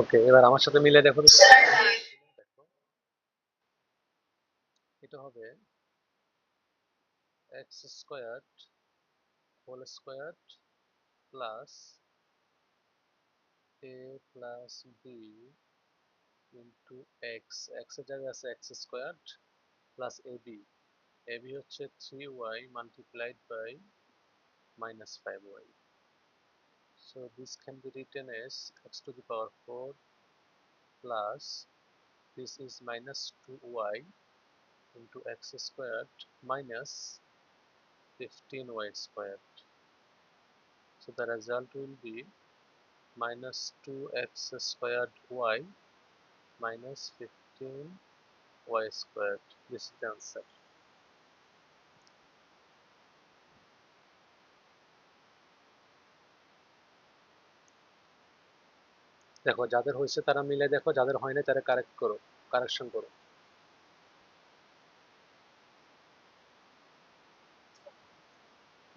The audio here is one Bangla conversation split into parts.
ওকে, এবার আমার সাথে মিলে দেখো তো। দেখো, এটা হবে X square whole square plus A plus B into X. X এর জায়গায় আছে X square plus A B. A B হচ্ছে 3y multiplied by -5y. So this can be written as x to the power 4 plus this is minus 2y into x squared minus 15y squared. So the result will be minus 2x squared y minus 15y squared. This is the answer. দেখো যাদের হয়েছে তারা মিলে দেখো, যাদের হয় না তারা কারেক্ট করো, কারেকশন করো।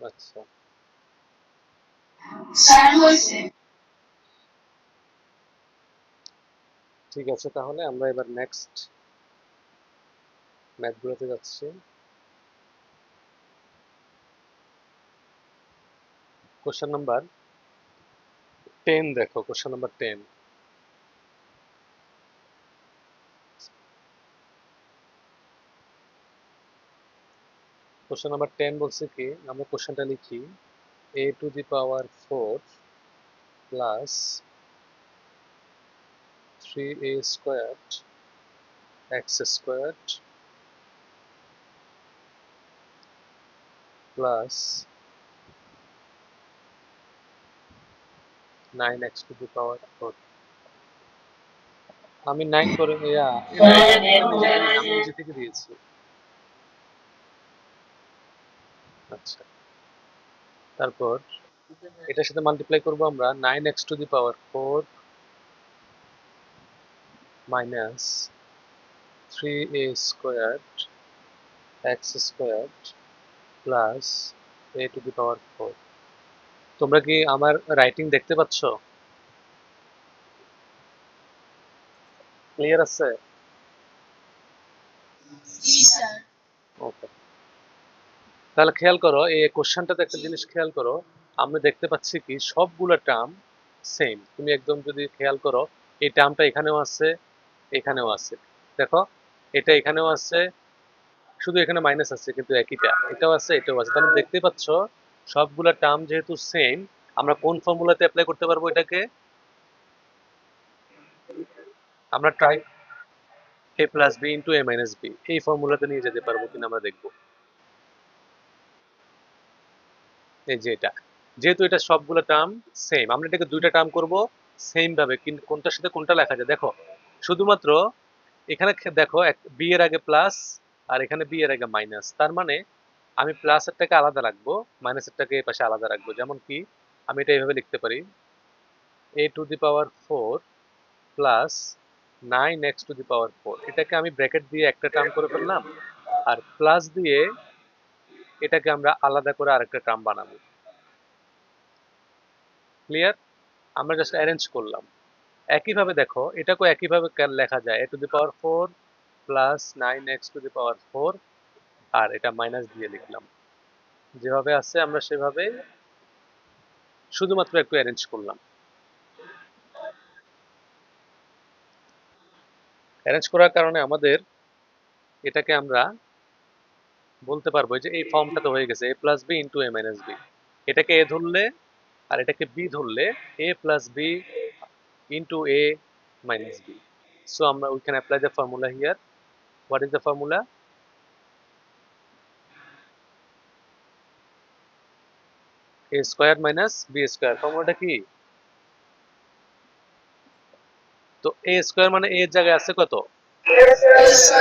আচ্ছা, স্যার হয়েছে। ঠিক আছে, তাহলে আমরা এবার নেক্সট ম্যাথগুলোতে যাচ্ছি। কোশ্চেন নাম্বার 10 দেখো, কোশ্চেন নাম্বার 10। কোশ্চেন নাম্বার 10 বলছে কি, আমরা কোশ্চেনটা লিখি a to the power 4 plus 3a squared x squared plus 9x to the power 4। আমি 9 করে এই 9 আমি নিজে থেকে দিয়েছি। আচ্ছা, তারপর এটার সাথে মাল্টিপ্লাই করব আমরা 9x to the power 4 minus 3a squared x squared plus a to the power 4। তোমরা কি আমার রাইটিং দেখতে পাচ্ছ? ক্লিয়ার আছে? জি স্যার। ওকে, তাহলে খেয়াল করো এই কোশ্চেনটাতে একটা জিনিস খেয়াল করো। আমরা দেখতে পাচ্ছি কি সবগুলো টার্ম সেম। তুমি একদম যদি খেয়াল করো এই টার্মটা এখানেও আছে, এখানেও আছে। দেখো এটা এখানেও আছে, শুধু এখানে মাইনাস আছে, কিন্তু একইটা এটাও আছে এটাও আছে। তাহলে দেখতে পাচ্ছ সবগুলা টার্ম যেহেতু সেম, আমরা কোন ফর্মুলাতে অ্যাপ্লাই করতে পারবো এটাকে? আমরা try a plus B into a minus b, এই ফর্মুলাতে নিয়ে যেতে পারবো কিনা আমরা দেখবো। এই যে এটা, যেহেতু এটা সবগুলো টার্ম সেম, আমরা এটাকে দুইটা টার্ম করব সেম ভাবে, কিন্তু কোনটার সাথে কোনটা লেখা যায় দেখো। শুধুমাত্র এখানে দেখো বি এর আগে প্লাস আর এখানে বি এর আগে মাইনাস, তার মানে আমি প্লাস এরটাকে আলাদা রাখবো, মাইনাস এরটাকে এই পাশে আলাদা রাখবো। যেমন কি আমি এটা এইভাবে লিখতে পারি a to the power 4 plus 9x to the power 4। এটাকে আমি ব্র্যাকেট দিয়ে একটা টার্ম করে ফেললাম, আর প্লাস দিয়ে এটাকে আমরা আলাদা করে আরেকটা টার্ম বানাবো। ক্লিয়ার? আমরা জাস্ট অ্যারেঞ্জ করলাম। একইভাবে দেখো এটাকেও একইভাবে লেখা যায় a to the power 4 plus 9x to the power 4, আর এটা মাইনাস দিয়ে লিখলাম। যেভাবে আছে আমরা সেভাবে শুধুমাত্র একটু অ্যারেঞ্জ করলাম। অ্যারেঞ্জ করার কারণে আমাদের এটাকে আমরা বলতে পারবো যে এই ফর্মটাতে হয়ে গেছে a plus B into a minus b. এটাকে a ধরলে আর এটাকে b ধরলে a plus B into a minus b. So আমরা we can apply the formula here. What is the formula? a square minus b square. ফর্মুলাটা কি? তো a স্কয়ার মানে a এর জায়গায় আছে কত?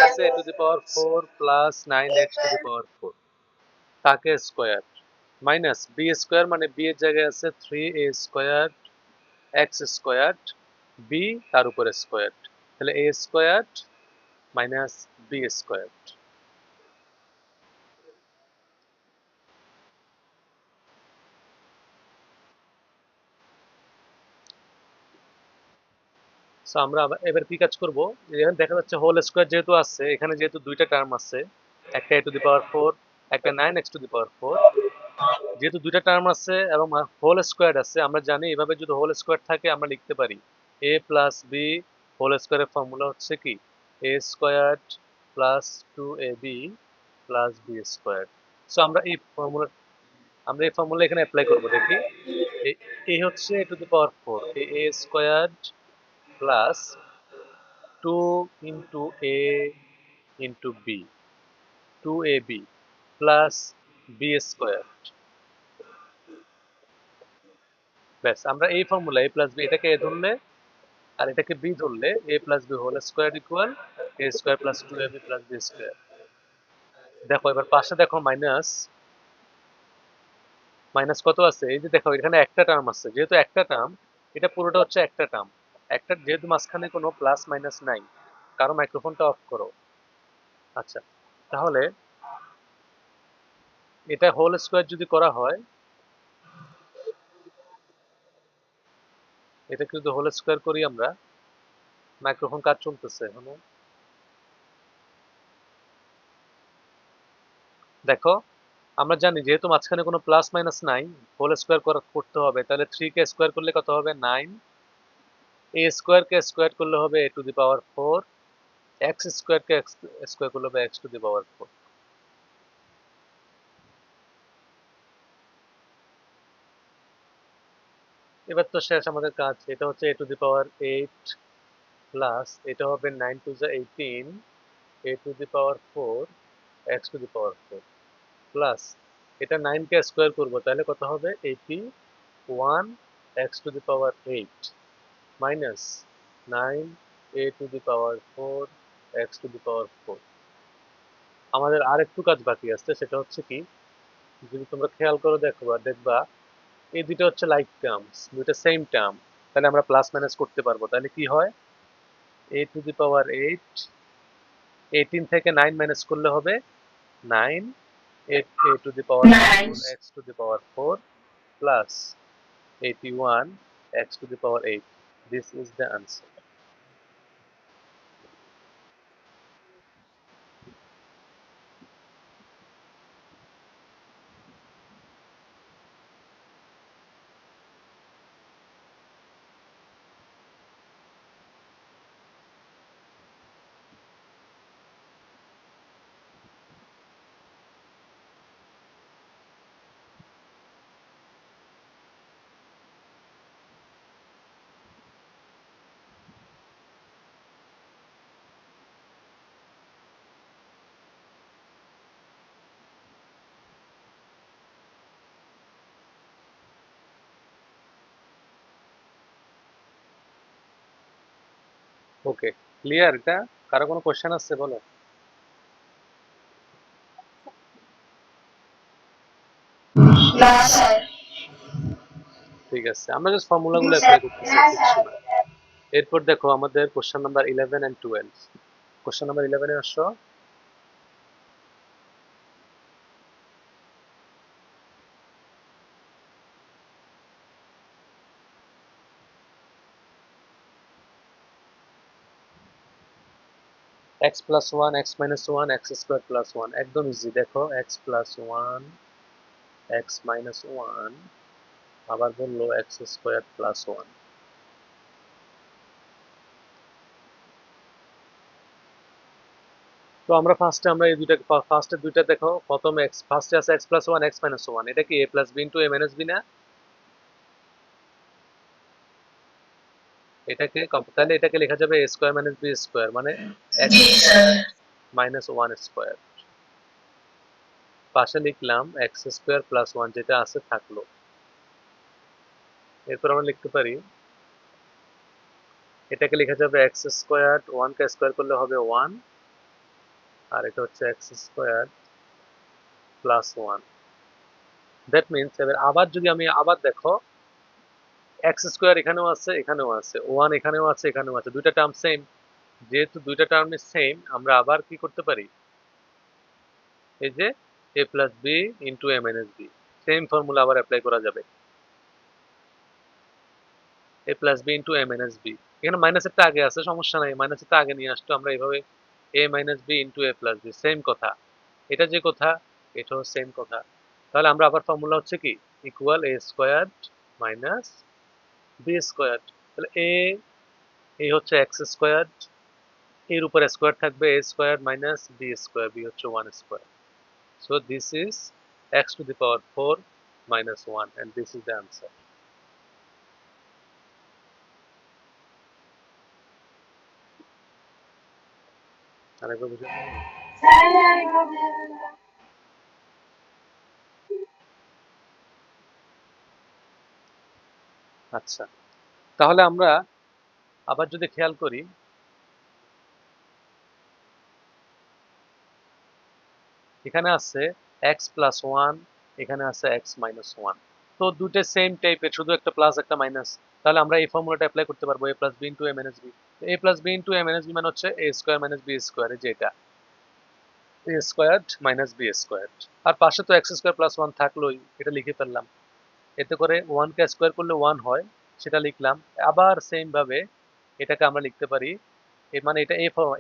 আছে a to the power 4 plus 9x to the power 4, তাকে স্কয়ার, মাইনাস b স্কয়ার মানে b এর জায়গায় আছে 3a square x square b তার উপরে স্কয়ার, তাহলে a square minus b square. So আমরা এবার কি কাজ করব, এখানে দেখা যাচ্ছে হোল স্কয়ার যেহেতু আছে, এখানে যেহেতু দুইটা টার্ম আছে, একটা a টু দি পাওয়ার 4, একটা 9x টু দি পাওয়ার 4, যেহেতু দুইটা টার্ম আছে এবং হোল স্কয়ার আছে, আমরা জানি এভাবে যদি হোল স্কয়ার থাকে আমরা লিখতে পারি a প্লাস b হোল স্কয়ারের ফর্মুলা হচ্ছে কি a squared plus 2ab plus b square. So আমরা এই ফর্মুলা এখানে অ্যাপ্লাই করব। দেখি a হচ্ছে a to the power 4, a squared plus 2 into a into b, 2ab plus b square. ব্যাস, আমরা এই ফর্মুলা a প্লাস b, এটাকে a ধরলে আর এটাকে b ধরলে a plus b whole square equal a square plus 2ab plus b square. দেখো এবার পাশে দেখো মাইনাস, মাইনাস কত আছে, এই যে দেখো এখানে একটা টার্ম আছে, যেহেতু একটা টার্ম, এটা পুরোটা হচ্ছে একটা টার্ম, একটা, যেহেতু মাঝখানে কোনো প্লাস মাইনাস নাই। কারো মাইক্রোফোনটা অফ করো। আচ্ছা, তাহলে এটা হোল স্কয়ার যদি করা হয়, এটা যদি হোল স্কয়ার করি আমরা, মাইক্রোফোন কাজ চলতেছে এখনো। দেখো আমরা জানি যেহেতু মাঝখানে কোনো প্লাস মাইনাস নাই, হোল স্কয়ার করতে হবে, তাহলে 3 কে স্কয়ার করলে কত হবে 9, a স্কয়ার কে স্কয়ার করলে হবে a to the power 4, x square K square করলে হবে x টু দি পাওয়ার 4। এবার তো শেষ আমাদের কাজ। এটা হচ্ছে a to the power 8 plus এটা হবে 9 to the 18 a to the power 4 x to the power 4 plus এটা 9 কে স্কয়ার করব, তাহলে কত হবে 81 x to the power 8 minus 9 a to the power 4 x to the power 4। আমাদের আর একটু কাজ বাকি আছে, সেটা হচ্ছে কি, যদি তোমরা খেয়াল করো দেখবা এই দুটো হচ্ছে লাইক টার্মস, দুটো সেম টার্ম, তাহলে আমরা প্লাস মাইনাস করতে পারবো। তাহলে কি হয়, a টু দি পাওয়ার 8, 18 থেকে 9 মাইনাস করলে হবে 9, a to the power 4 Nice. x to the power 4 plus 81 x to the power 8. This is the answer. Okay, clear এটা? কারো কোনো কোশ্চেন আছে বলো? No, sir. ঠিক আছে, আমরা জাস্ট ফর্মুলাগুলো অ্যাপ্লাই করতেছি, আর কিচ্ছু না। এরপর দেখো আমাদের question number 11 and 12। Question number 11 এ আসো। x plus 1 x minus 1 x square plus 1, একদম ইজি। দেখো x plus 1 x minus 1 আবার বললো x square plus 1। তো আমরা ফার্স্টে এই দুইটা, ফার্স্টের দুইটা দেখো, প্রথমে x ফার্স্টে আছে x plus 1 x minus 1, এটা কি a plus b into a minus b না? তাহলে এটাকে লেখা যাবে a square minus b square, মানে x Yes, sir. Minus 1 square. পাশে লিখলাম x স্কয়ার প্লাস 1, যেটা আছে থাকলো। এরপর আমরা লিখতে পারি, এটাকে লেখা যাবে x স্কয়ার, 1 কে স্কয়ার করলে হবে 1, আর এটা হচ্ছে x square plus 1। That means এবার আবার যদি আমি আবার দেখো, x স্কয়ার এখানেও আছে এখানেও আছে, 1 এখানেও আছে এখানেও আছে, দুইটা টার্ম সেম। যেহেতু দুইটা টার্মই সেম, আমরা আবার কি করতে পারি, এই যে a plus B into a minus b, same formula আবার অ্যাপ্লাই করা যাবে, a plus B into a minus b. এখানে মাইনাসেরটা আগে আছে, সমস্যা নাই, মাইনাসেরটা আগে নিয়ে আসতো আমরা এইভাবে a minus b into a plus b, same কথা। এটা যে কথা, এটাও সেম কথা। তাহলে আমরা আবার ফর্মুলা হচ্ছে কি, equal a square minus b square. তাহলে এ হচ্ছে এক্স স্কোয়ার, এর উপরে স্কোয়ার থাকবে a square minus b square, b হচ্ছে 1 square. So this is x to the power 4 minus 1 and this is the answer. আরেকবার বুঝে নিন। আচ্ছা, তাহলে আমরা আবার যদি খেয়াল করি, এখানে আছে x প্লাস 1, এখানে আছে x মাইনাস 1। তো দুটো সেম টাইপের, শুধু একটা প্লাস একটা মাইনাস। তাহলে আমরা এই ফর্মুলাটা অ্যাপ্লাই করতে পারবো, a plus B into a minus b. A plus B into a minus b মানে হচ্ছে a square minus b square, যে এটা a squared minus b squared. আর পাশে তো এক্স স্কোয়ার প্লাস 1 থাকলোই, এটা লিখে ফেললাম। এতে করে 1 কে স্কোয়ার করলে 1 হয়, সেটা লিখলাম। আবার সেম ভাবে এটাকে আমরা লিখতে পারি, মানে এটা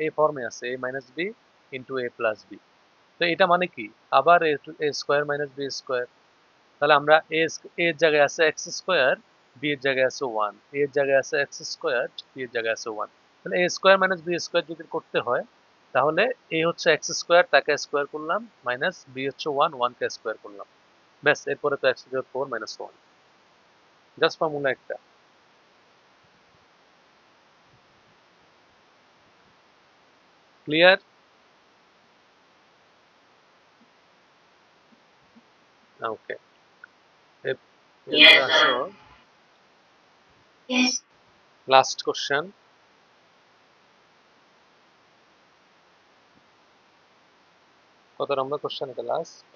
এ ফর্মে আছে, a minus b into a plus b. তো এটা মানে কি, আবার a square minus b square. তাহলে আমরা এর জায়গায় আছে এক্স স্কোয়ার, বি এর জায়গায় আছে 1, এর জায়গায় আছে এক্স স্কোয়ার, বি এর জায়গায় আছে 1। তাহলে a square minus b square যদি করতে হয়, তাহলে এ হচ্ছে এক্স স্কোয়ার, তাকে স্কোয়ার করলাম, মাইনাস বি হচ্ছে 1, 1 কে স্কোয়ার করলাম, ব্যাস। এরপরে তো x to the power 4 minus 1, just formula একটা। ক্লিয়ার? ওকে, এরপরে আসো Yes. Last question. কত নম্বর কোশ্চেন এটা, লাস্ট?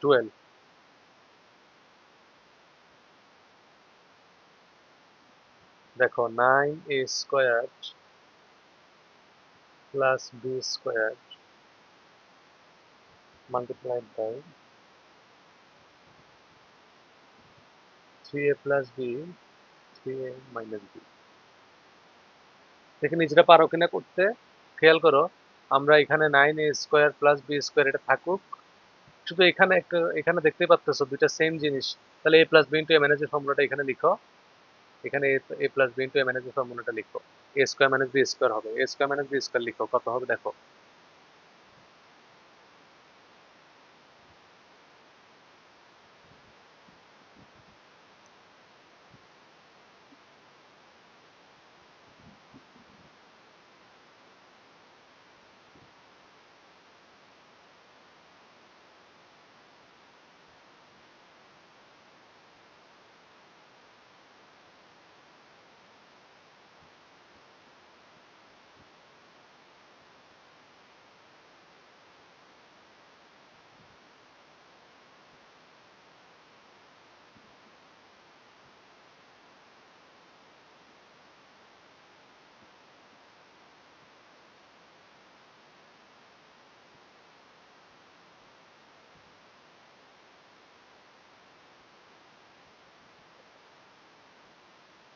টুয়েলভ। দেখো 9a square plus b square multiplied by 3a plus b, 3a minus b। দেখে নিজেরা পারো কিনা করতে, খেয়াল করো। আমরা এখানে 9a square plus b square এটা থাকুক, শুধু এখানে একটা, এখানে দেখতেই পাচ্ছ দুইটা সেম জিনিস। তাহলে a plus B into a minus b ফর্মুলাটা এখানে লিখো, এখানে a plus B into a minus b ফর্মুলাটা লিখো। a square minus b square হবে, a square minus b square লিখো, কত হবে দেখো।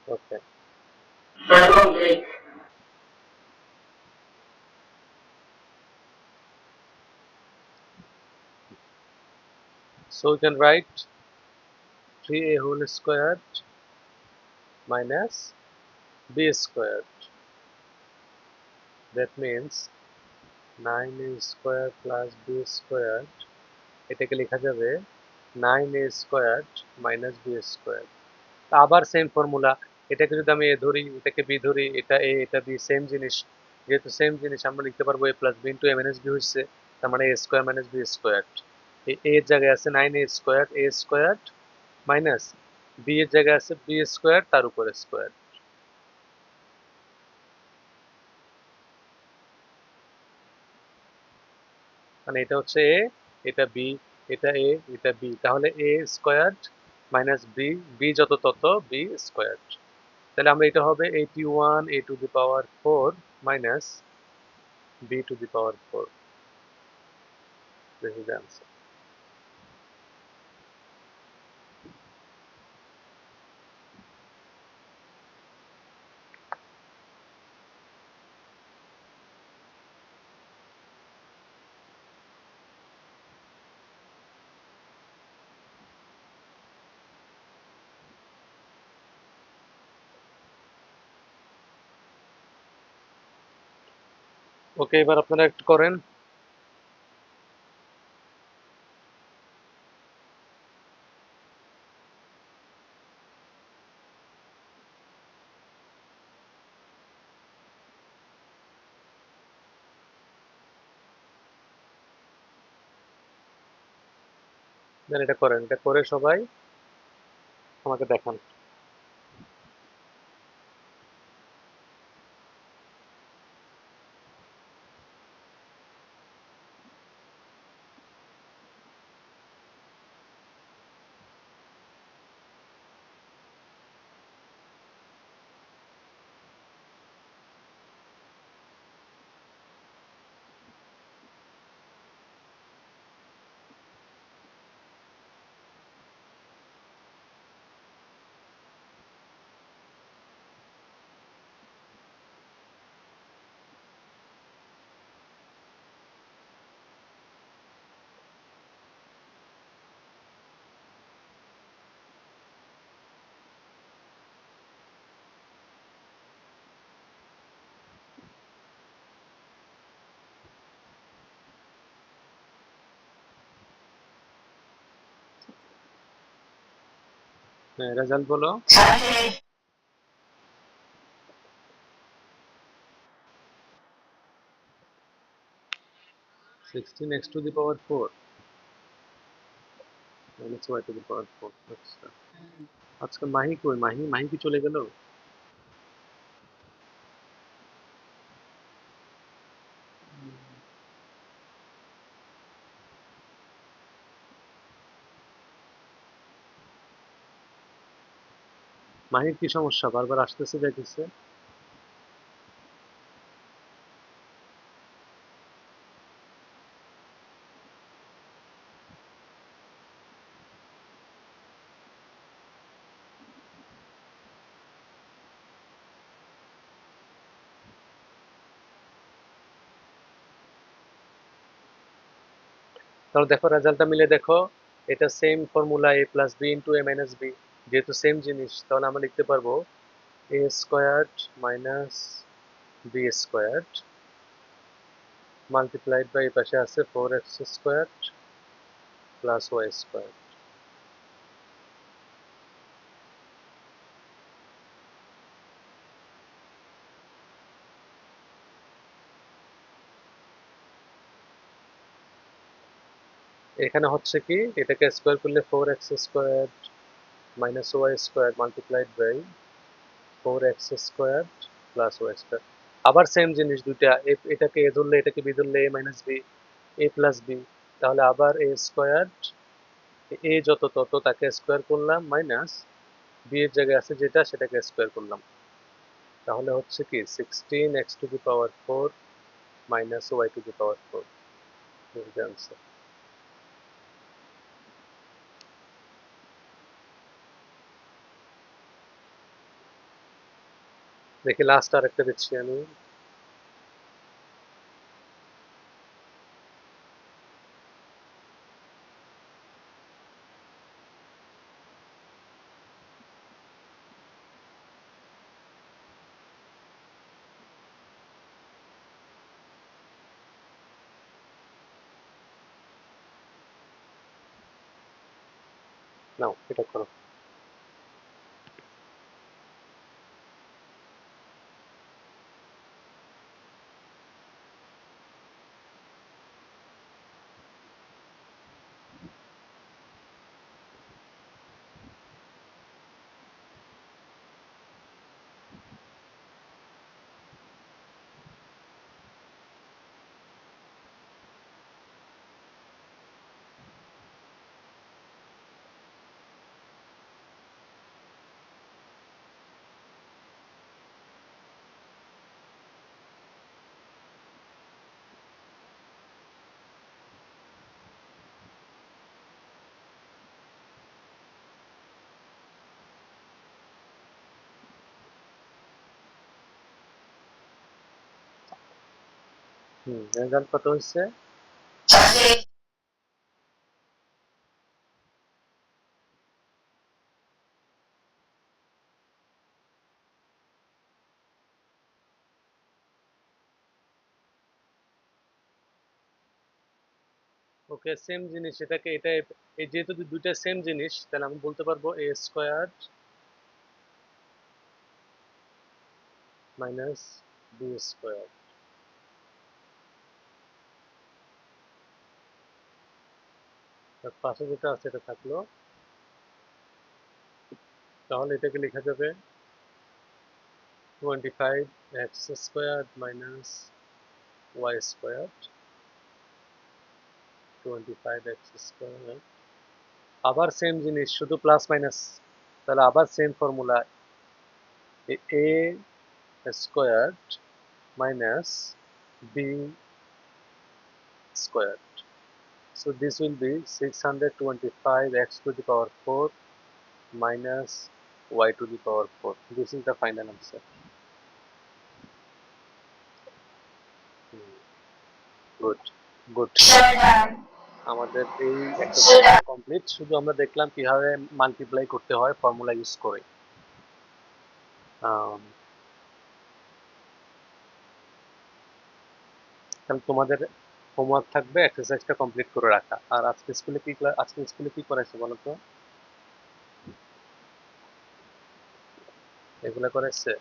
ওকে, so we can write 3a whole squared minus b squared, that means 9a square plus b squared, এটাকে লেখা যাবে 9a squared minus b squared। আবার সেম ফর্মুলা, এটাকে যদি আমি এ ধরি, এটাকে বি ধরি, এটা এ এটা বি, সেম জিনিস। যেহেতু সেম জিনিস আমরা লিখতে পারবো এ plus B into a minus b হচ্ছে, তার মানে এ স্কোয়ার মাইনাস বি স্কোয়ার। এই এর জায়গায় আছে 9a স্কোয়ার, এ স্কোয়ার মাইনাস বি এর জায়গায় আছে বি স্কোয়ার, তার উপরে স্কোয়ার। মানে এটা হচ্ছে এ, এটা বি, এটা এ, এটা বি, তাহলে a square minus B, B যত তত বি স্কোয়ার। তাহলে আমরা এটা হবে 81 a to the power 4 minus b two the power 4। This is the answer. ওকে, এবার আপনারা একটু করেন। দেন এটা করেন, এটা করে সবাই আমাকে দেখান। হ্যাঁ, রেজাল্ট বলো। সরাসরি 16x to the power 4 minus y to the power 4। আচ্ছা, আজকে মাহি কই? মাহি মাহি কি চলে গেল? মাহির কি সমস্যা? বারবার আসতেছে যাইতেছে। তাহলে দেখো রেজাল্টটা মিলে দেখো, এটা same formula a plus B into a minus b, যেহেতু সেম জিনিস তাহলে আমরা লিখতে পারবো a squared minus b squared multiplied by পাশে আছে 4x squared plus y square. এখানে হচ্ছে কি, এটাকে স্কোয়ার করলে 4x square minus y square multiplied by 4x square plus y square. আবার সেম জিনিস দুইটা, এটাকে এ ধরলে এটাকে বি ধরলে a minus b, a plus b, তাহলে আবার এ স্কোয়ার, এ যত তত তাকে স্কোয়ার করলাম মাইনাস বি এর জায়গায় আছে যেটা সেটাকে স্কোয়ার করলাম, তাহলে হচ্ছে কি 16x to the power 4 minus y to the power 4 is the answer. দেখি লাস্ট আর একটা দিচ্ছি আমি। নাও এটা করো। রেজাল্ট কত হচ্ছে? ওকে, সেম জিনিস, এটাকে এটা এই যেহেতু দুইটা সেম জিনিস, তাহলে আমি বলতে পারবো এ স্কোয়ার মাইনাস বি স্কোয়ার। তার পাশে যেটা আছে এটা থাকলো, তাহলে এটাকে লেখা যাবে 25x square minus y square, 25x square, আবার সেম জিনিস শুধু প্লাস মাইনাস, তাহলে আবার same formula, a square minus b squared. So this will be 625 x to the power 4 minus y to the power 4. This is the final answer. Good, good. আমাদের এই এক্সারসাইজটা কমপ্লিট। শুধু আমরা দেখলাম কিভাবে মাল্টিপ্লাই করতে হয় ফর্মুলা ইউজ করে। তাহলে তোমাদের হোমওয়ার্ক থাকবে এক্সারসাইজটা কমপ্লিট করে রাখা। আর আজকে স্কুলে কি করাইছে বলো তো? এগুলা করাইছে?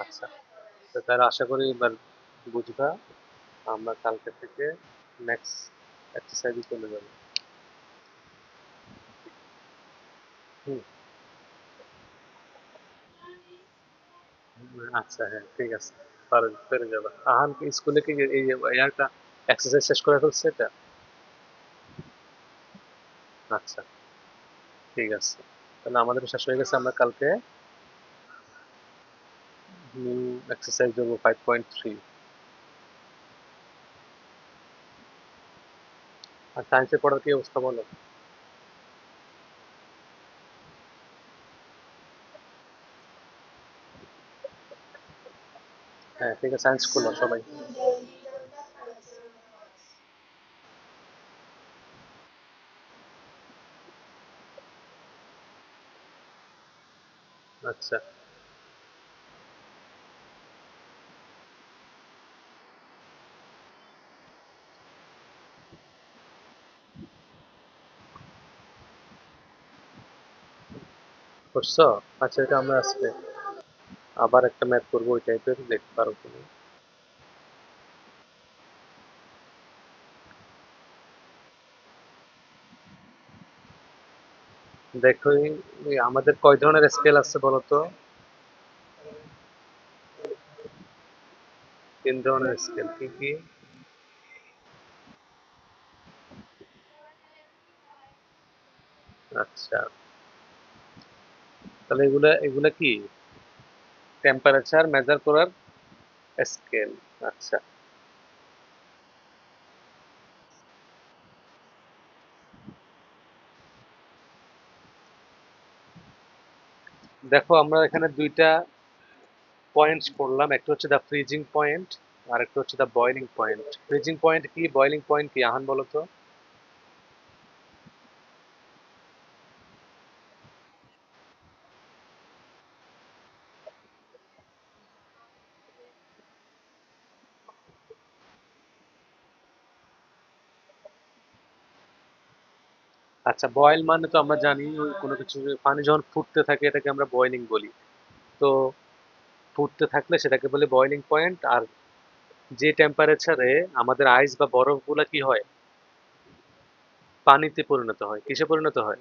আচ্ছা, তো তাহলে আশা করি এবার বুঝবা। আমরা কালকে থেকে নেক্সট এক্সারসাইজে চলে যাব। হুম, আচ্ছা, হ্যাঁ, ঠিক আছে, পেরে যাবা। আহান কি স্কুলে কি এই একটা এক্সারসাইজ শেষ করে ফেলছে এটা? আচ্ছা, ঠিক আছে, তাহলে আমাদের শেষ হয়ে গেছে। আমরা কালকে নিউ এক্সারসাইজ দেবো 5.3। আর সায়েন্সের পড়ার কি অবস্থা বলো? হ্যাঁ, ঠিক আছে, সায়েন্স করলো সবাই। আচ্ছা, করছো? আচ্ছা, এটা আমরা আজকে আবার একটা ম্যাথ করবো ওই টাইপের, দেখতে পারো তুমি। দেখো, আমাদের কয় ধরনের স্কেল আছে বলো তো? 3 ধরনের স্কেল, কি কি? আচ্ছা, তাহলে এগুলা এগুলা কি টেম্পারেচার মেজার করার স্কেল? আচ্ছা, দেখো আমরা এখানে দুইটা পয়েন্ট করলাম, একটা হচ্ছে দা ফ্রিজিং পয়েন্ট আর একটা হচ্ছে দা বয়লিং পয়েন্ট। ফ্রিজিং পয়েন্ট কি, বয়লিং পয়েন্ট কি, আহান বলো তো? আচ্ছা, বয়েল মানে তো আমরা জানি ওই কোনো কিছু পানি যখন ফুটতে থাকে এটাকে আমরা বয়লিং বলি। তো ফুটতে থাকলে সেটাকে বলে বয়লিং পয়েন্ট। আর যে টেম্পারেচারে আমাদের আইস বা বরফগুলা কি হয়, পানিতে পরিণত হয়, কিসে পরিণত হয়,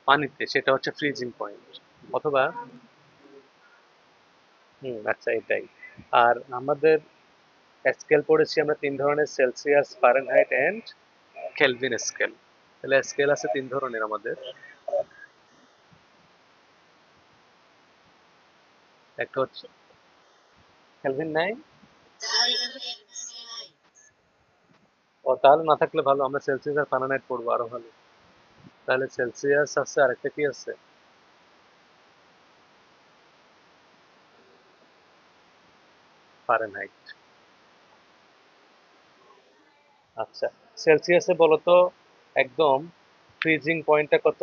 পানিতে, সেটা হচ্ছে ফ্রিজিং পয়েন্ট। অথবা আচ্ছা, এটাই। আর আমাদের স্কেল পড়েছি আমরা 3 ধরনের, Celsius, Fahrenheit and Kelvin scale. তাহলে স্কেল আছে 3 ধরনের আমাদের। একটা হচ্ছে কেলভিন নাই। ও, তাহলে না থাকলে ভালো, আমরা সেলসিয়াস আর ফারেনহাইট পড়বো, আরো ভালো। তাহলে সেলসিয়াস আছে, আরেকটা কি আছে? ফারেনহাইট। আচ্ছা, সেলসিয়াসে বলো তো একদম ফ্রিজিং পয়েন্টটা কত?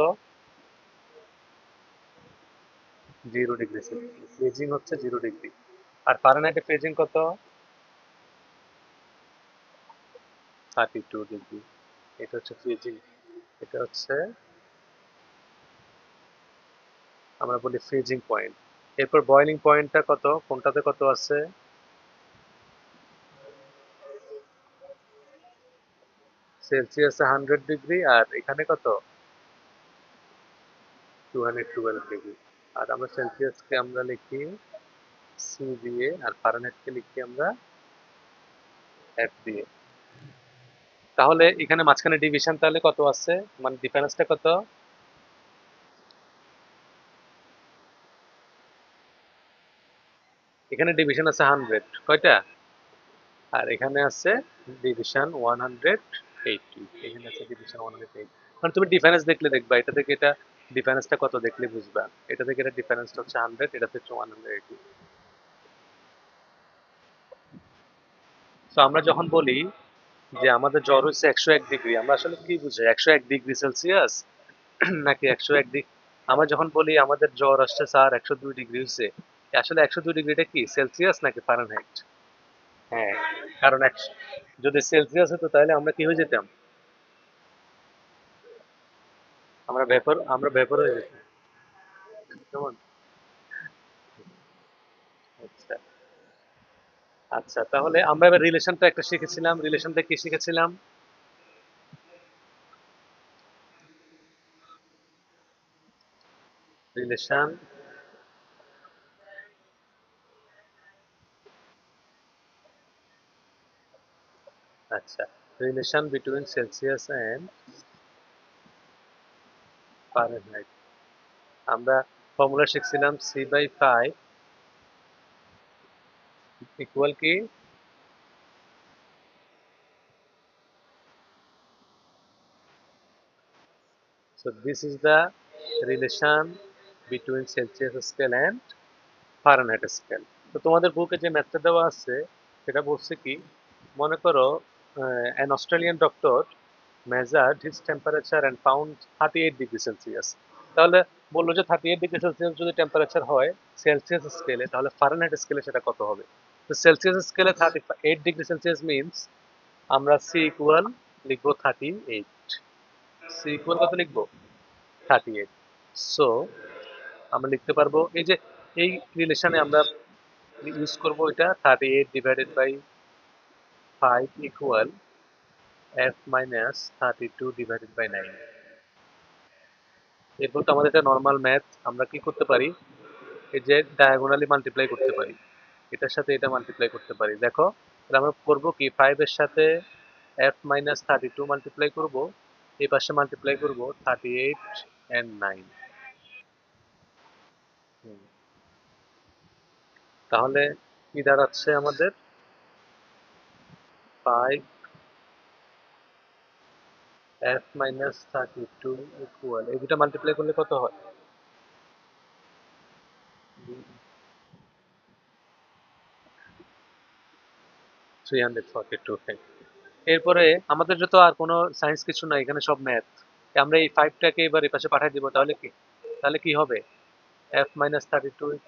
0 ডিগ্রি সেলসিয়াস। ফ্রিজিং হচ্ছে 0 ডিগ্রি। আর ফারেনহাইটে ফ্রিজিং কত? 32 ডিগ্রি। এটা হচ্ছে ফ্রিজিং। এটা হচ্ছে আমরা বলি ফ্রিজিং পয়েন্ট। এরপর বয়লিং পয়েন্টটা কত? কোনটাতে কত আছে? সেলসিয়াসে 100 ডিগ্রি, আর এখানে কত? 212 ডিগ্রি। আর আমরা সেলসিয়াসকে আমরা লিখি সি দিয়ে, আর ফারেনহাইটকে লিখি আমরা এফ দিয়ে। তাহলে এখানে মাঝখানে ডিভিশন তাহলে কত আছে, মানে ডিফারেন্সটা কত? এখানে ডিভিশন আছে 100, কয়টা? আর এখানে আছে ডিভিশন 180। এখানে আছে ডিভিশন 180। মানে তুমি ডিফারেন্স দেখলে দেখবা এটা থেকে এটা ডিফারেন্সটা কত দেখলে বুঝবা। এটা থেকে এটা ডিফারেন্সটা হচ্ছে 100, এটা হচ্ছে 180। তো আমরা যখন বলি যে আমাদের জ্বর হচ্ছে 101 ডিগ্রি, আমরা আসলে কি বুঝি? 101 ডিগ্রি সেলসিয়াস নাকি 101 ডিগ্রি? আমরা যখন বলি আমাদের জ্বর আসছে স্যার 102 ডিগ্রি হচ্ছে, আসলে 102 ডিগ্রিটা কি সেলসিয়াস নাকি ফারেনহাইট? হ্যাঁ, কারণ যদি সেলসিয়াস হতো তাহলে আমরা কি হয়ে যেতাম? আমরা ভেপর হয়ে যেতাম। কেমন? আচ্ছা। আচ্ছা, তাহলে আমরা এবার রিলেশনটা একটা শিখেছিলাম। রিলেশনটা কি শিখেছিলাম? রিলেশন। আচ্ছা, relation between Celsius and Fahrenheit. আমরা ফর্মুলা শিখছিলাম C/5 ইকুয়াল কি? So this is the relation between Celsius scale and Fahrenheit scale. তো তোমাদের বুকে যে ম্যাথটা দেওয়া আছে সেটা বলছে কি, মনে করো an Australian doctor measured his temperature and found 38 degree Celsius. তাহলে বললো যে 38 ডিগ্রি সেলসিয়াস যদি টেম্পারেচার হয় সেলসিয়াস স্কেলে, তাহলে ফারেনহাইট স্কেলে সেটা কত হবে? তো সেলসিয়াস স্কেলে 38 ডিগ্রি সেলসিয়াস মিনস আমরা সি ইকুয়াল লিখবো 38। সি ইকুয়াল কত লিখবো? 38। সো আমরা লিখতে পারবো এই যে এই রিলেশনে আমরা ইউজ করব এটা 38/5 ইকুয়াল f মাইনাস 32/9। এরপর তো আমাদের এটা নর্মাল ম্যাথ, আমরা কি করতে পারি? এই যে ডায়াগোনালি মাল্টিপ্লাই করতে পারি, এটার সাথে এটা মাল্টিপ্লাই করতে পারি। দেখো তাহলে আমরা করব কি, 5 এর সাথে f মাইনাস 32 মাল্টিপ্লাই করব, এই পাশে মাল্টিপ্লাই করব 38 and 9। তাহলে কি দাঁড়াচ্ছে আমাদের? 5 f মাইনাস 32 ইকুয়াল, এই দুটা মাল্টিপ্লাই করলে কত হয়? 342। এরপরে আমাদের যত আর কোনো সায়েন্স কিছু নাই, এখানে সব ম্যাথ। আমরা এই 5টাকে এবার এই পাশে পাঠিয়ে দিব, তাহলে কি হবে? f মাইনাস 32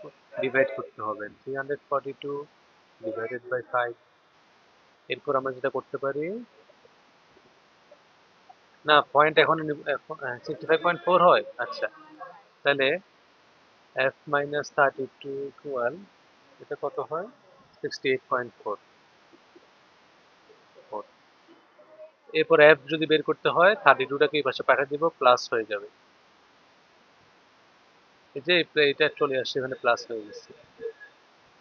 ডিভাইড করতে হবে 342 ডিভাইডেড বাই 5। এরপর আমরা যেটা করতে পারি, না পয়েন্ট এখন 65.4 হয়। আচ্ছা, তাহলে f মাইনাস 32 ইকুয়াল এটা কত হয়? 68.4। এরপর f যদি বের করতে হয় 32টাকে এই পাশে পাঠিয়ে দিব, প্লাস হয়ে যাবে। এই যে এটা চলে আসছে এখানে, প্লাস হয়ে গেছে।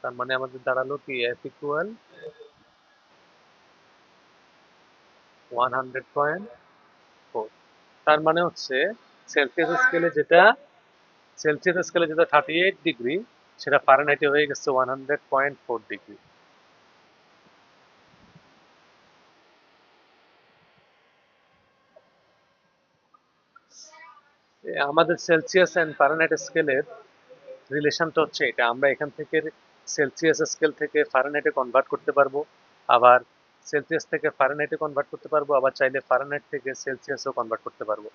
তার মানে আমাদের দাঁড়ালো কি, f ইকুয়াল 100.4। তার মানে হচ্ছে সেলসিয়াস স্কেলে যেটা সেলসিয়াস স্কেলে যেটা 38 ডিগ্রি, সেটা ফারেনহাইটে হয়ে গেছে 100.4 ডিগ্রি। আমাদের সেলসিয়াস এন্ড ফারেনহাইট স্কেলের রিলেশনটা হচ্ছে এটা। আমরা এখান থেকে সেলসিয়াস স্কেল থেকে ফারেনহাইটে কনভার্ট করতে পারবো, আবার সেলসিয়াস থেকে ফারেনহাইটে কনভার্ট করতে পারবো, আবার চাইলে ফারেনহাইট থেকে সেলসিয়াসও কনভার্ট করতে পারবো।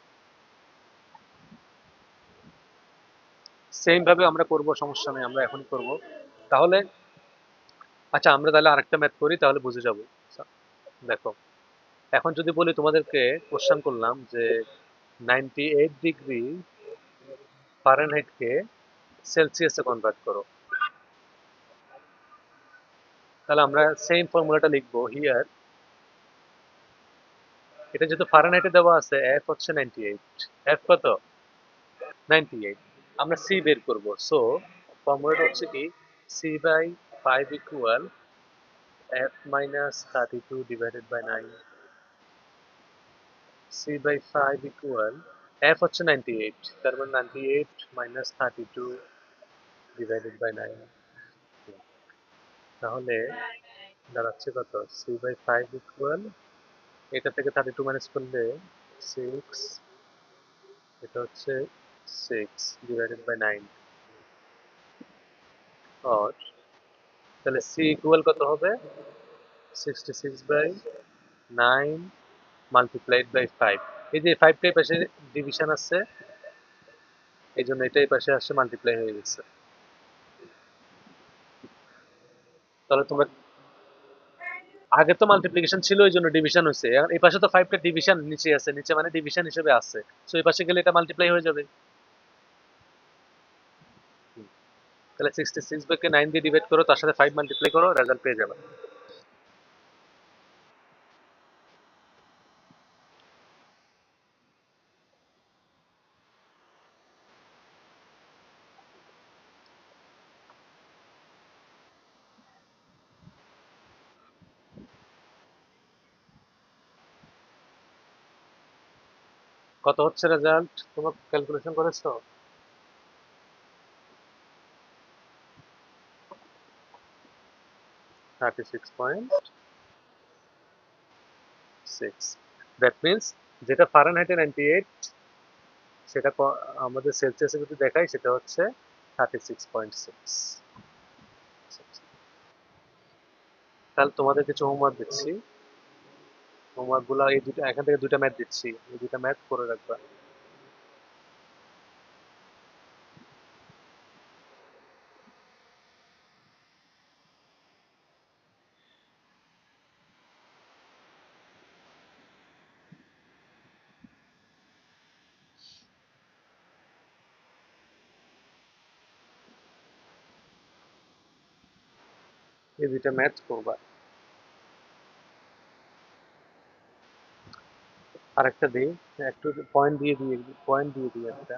সেম ভাবে আমরা করব, সমস্যা নেই, আমরা এখনই করব। তাহলে আচ্ছা, আমরা তাহলে আরেকটা ম্যাথ করি, তাহলে বুঝে যাব। দেখো, এখন যদি বলি তোমাদেরকে, কোশ্চেন করলাম যে 98 ডিগ্রি ফারেনহাইটকে সেলসিয়াসে কনভার্ট করো, তাহলে আমরা সেম ফর্মুলাটা লিখবো হিয়ার। এটা যেহেতু ফারেনহাইটে দেওয়া আছে, এফ হচ্ছে 98, এফ কত? 98। আমরা সি বের করব, সো ফর্মুলাটা হচ্ছে কি, c by 5 equal f minus 32 divided by 9। C by 5 equal, f হচ্ছে 98, তার মানে 98 মাইনাস 32 ডিভাইডেড বাই 9। তাহলে দাঁড়াচ্ছে কত? সি বাই 5 ইকুয়াল, এটা থেকে 32 মাইনাস করলে 6, এটা হচ্ছে 6 ডিভাইডেড বাই 9। और তাহলে সি ইকুয়াল কত হবে? 66 বাই 9 মাল্টিপ্লাইড বাই 5। এই যে 5টা এই পাশে ডিভিশন আছে, এই জন্য এটা এই পাশে আসছে মাল্টিপ্লাই হয়ে গেছে। তাহলে তোমরা, আগে তো মাল্টিপ্লিকেশন ছিল, এই জন্য ডিভিশন হয়েছে। এখন এই পাশে তো 5টা ডিভিশন নিচে আছে, নিচে মানে ডিভিশন হিসেবে আছে, সো এই পাশে গেলে এটা মাল্টিপ্লাই হয়ে যাবে। তাহলে 66 বাই 9 দিয়ে ডিভাইড করো, তার সাথে 5 মাল্টিপ্লাই করো, রেজাল্ট পেয়ে যাবে। কত হচ্ছে রেজাল্ট? তোমরা ক্যালকুলেশন করেছো? 36.6। দ্যাট মিনস যেটা ফারেনহাইটে 98, সেটা আমাদের সেলসিয়াসে যদি দেখাই, সেটা হচ্ছে 36.6। তাহলে তোমাদের কিছু হোমওয়ার্ক দিচ্ছি, হোমওয়ার্ক গুলা এই দুটো, এখান থেকে দুইটা ম্যাথ দিচ্ছি, এই দুইটা ম্যাথ করে রাখবা। এই দুইটা ম্যাথ করবা। আরেকটা দিই, একটু পয়েন্ট দিয়ে দিই একটা।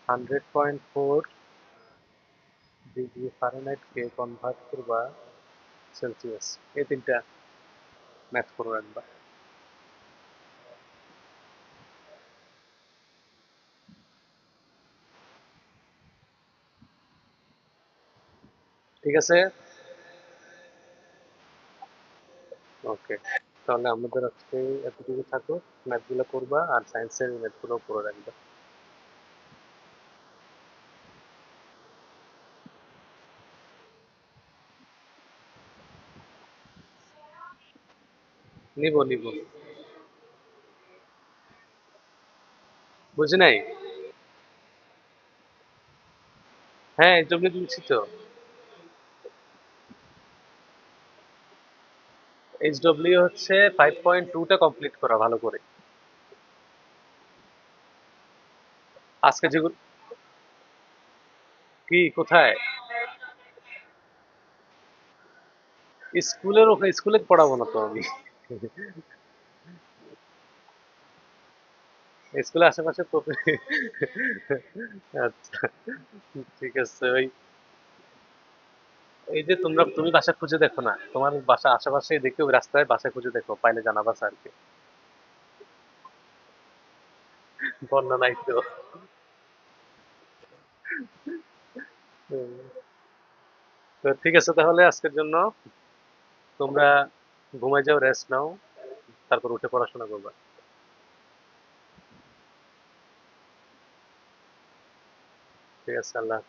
100.4 ডিগ্রি ফারেনহাইটকে কনভার্ট করবা সেলসিয়াস, এই তিনটা ম্যাথ করে রাখবা। ঠিক আছে, ওকে। তাহলে আমাদের আজকে এতটুকু থাকো, ম্যাথগুলো করবা আর সায়েন্সের ম্যাথগুলো করে রাখবা। নিব নিব, বুঝি নাই। হ্যাঁ, এইচডব্লিউ দিচ্ছি তো। এইচডব্লিউ হচ্ছে 5.2টা কমপ্লিট করা ভালো করে। আজকে যেগুলো, কি কোথায়? স্কুলের ওখানে, স্কুলে পড়াবো না তো আমি। স্কুলের আশেপাশে তো। আচ্ছা, ঠিক আছে। ওই, এই যে তুমি বাসা খুঁজে দেখো না, তোমার বাসা আশেপাশে দেখে ওই রাস্তায় বাসা খুঁজে দেখো, পাইলে জানাবা স্যারকে। বন্যা নাই তো। হুম, তো ঠিক আছে, তাহলে আজকের জন্য তোমরা ঘুমাই যাও, রেস্ট নাও, তারপর উঠে পড়াশোনা করবা। ঠিক আছে, আল্লাহ।